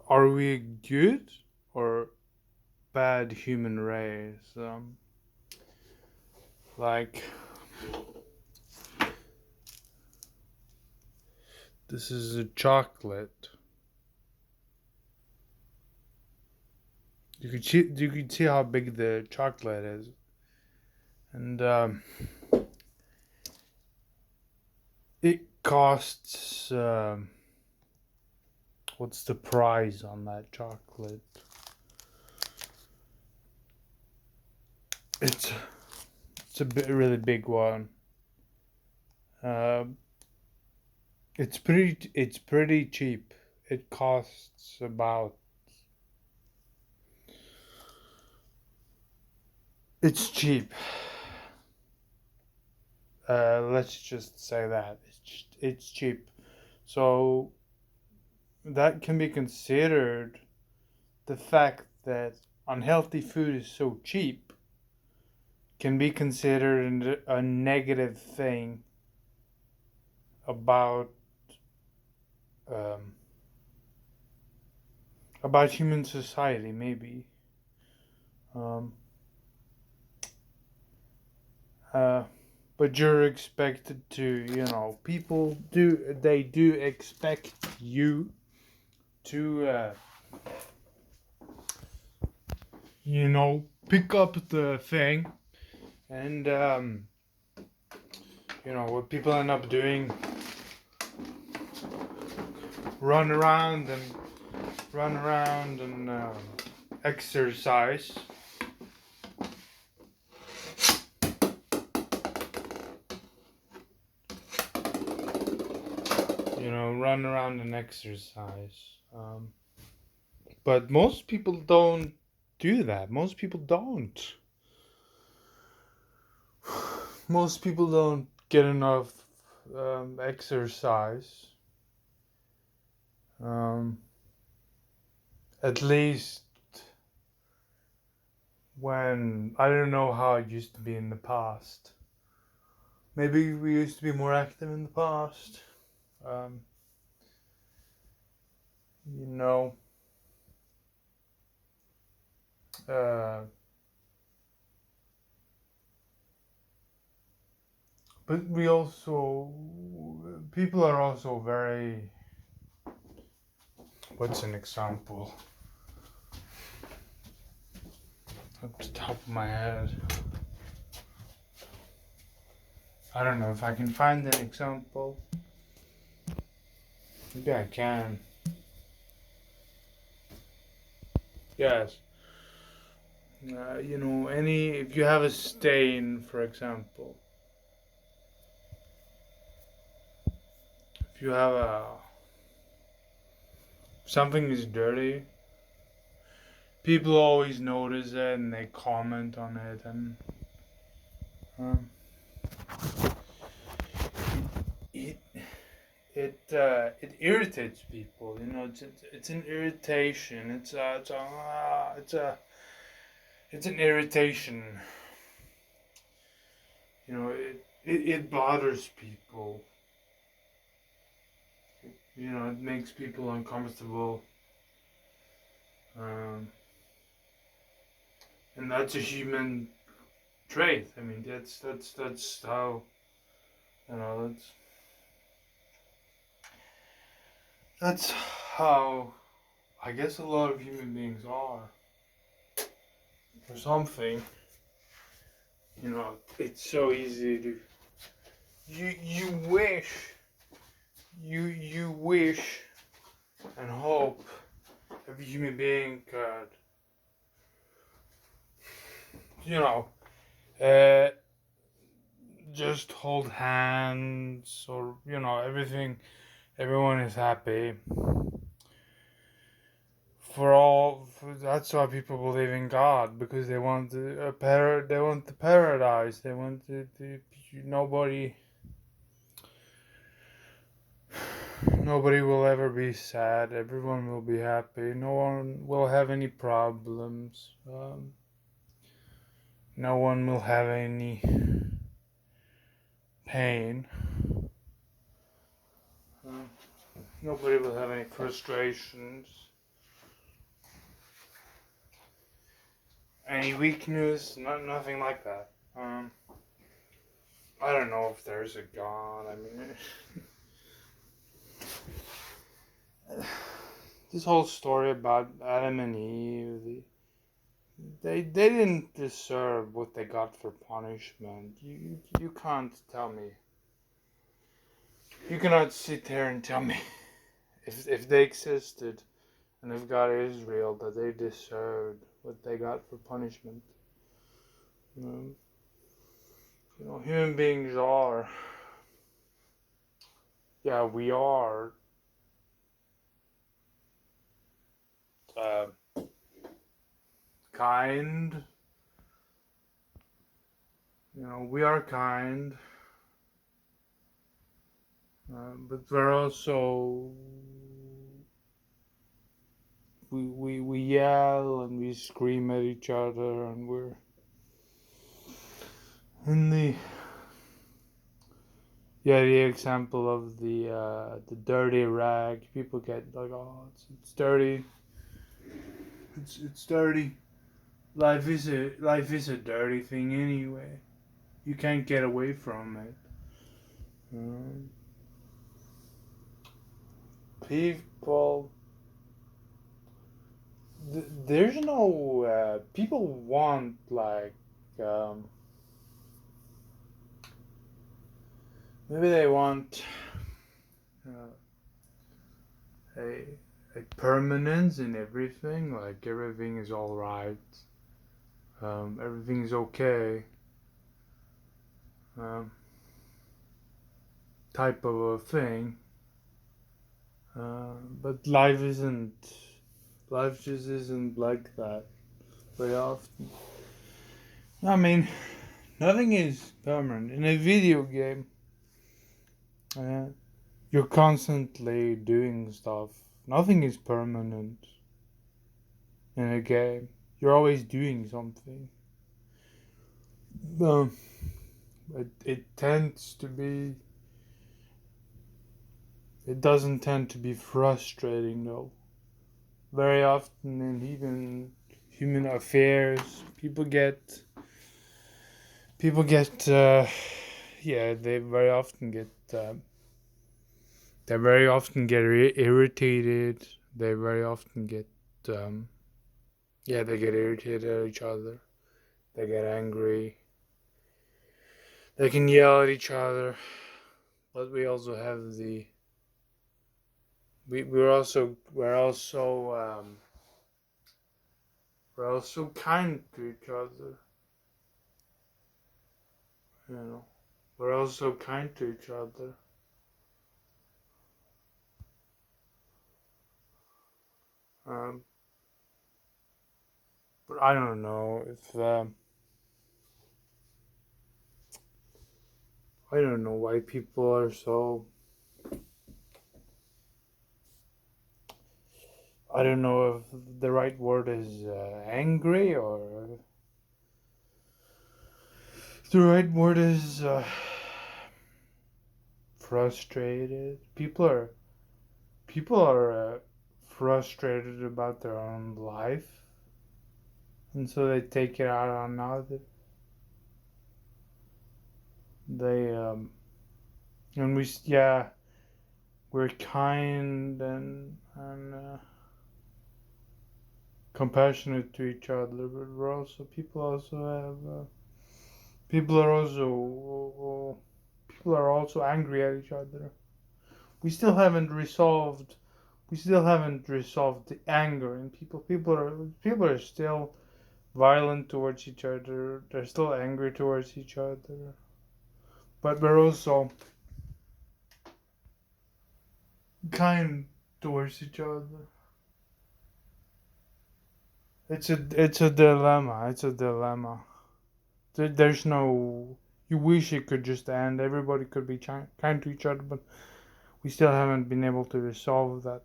are we good or bad human race? Like, this is a chocolate. You could see how big the chocolate is, and it costs. What's the price on that chocolate? It's really big one. Uh, it's pretty cheap. It costs about. It's cheap. Let's just say that it's cheap. So that can be considered the fact that unhealthy food is so cheap can be considered a negative thing about um, about human society, maybe. Um, uh, but you're expected to, people do expect you to, pick up the thing, and what people end up doing, run around and exercise. Run around and exercise. But most people don't do that. Most people don't. Most people don't get enough exercise. Um, at least when I don't know how it used to be in the past. Maybe we used to be more active in the past. Um, you know, uh, but we also, people are also very, what's an example? At the top of my head. I don't know if I can find an example. Maybe I can. Yes. If you have a stain, for example, if you have something is dirty, people always notice it and they comment on it, and um, it it irritates people. It's an irritation. It's an irritation. It bothers people. It makes people uncomfortable. Um, and that's a human trait. I mean, that's how, that's how I guess a lot of human beings are, or something. It's so easy to you wish you wish and hope every human being could, you know, uh, just hold hands, or everyone is happy. That's why people believe in God, because they want they want the paradise. They want nobody nobody will ever be sad. Everyone will be happy. No one will have any problems. No one will have any pain. Uh, Nobody will have any frustrations. any weakness, nothing like that. I don't know if there's a God. I mean, this whole story about Adam and Eve, they didn't deserve what they got for punishment. You can't tell me. You cannot sit there and tell me if they existed and if God is real that they deserved what they got for punishment. You human beings are. Yeah, we are. Uh, kind. We are kind. But we're also we yell and we scream at each other, and we're in the example of the dirty rag. People get like, oh, it's dirty. It's dirty. Life is a dirty thing anyway. You can't get away from it. People, there's no people want like maybe they want a permanence in everything, like everything is all right, everything is okay, type of a thing. But life isn't. Life just isn't like that very often. I mean, nothing is permanent. In a video game, you're constantly doing stuff. Nothing is permanent in a game. You're always doing something. It tends to be. It doesn't tend to be frustrating though. Very often in even human affairs, people get they very often get irritated. They very often get they get irritated at each other. They get angry. They can yell at each other. But we also have we're also kind to each other. We're also kind to each other. But I don't know if I don't know why people are so. I don't know if the right word is angry or the right word is frustrated. People are frustrated about their own life, and so they take it out on others. They and we're kind and compassionate to each other, but people are also angry at each other. We still haven't resolved the anger in people. People are still violent towards each other. They're still angry towards each other. But we're also kind towards each other. It's a dilemma. It's a dilemma. There's no. You wish it could just end. Everybody could be kind to each other, but we still haven't been able to resolve that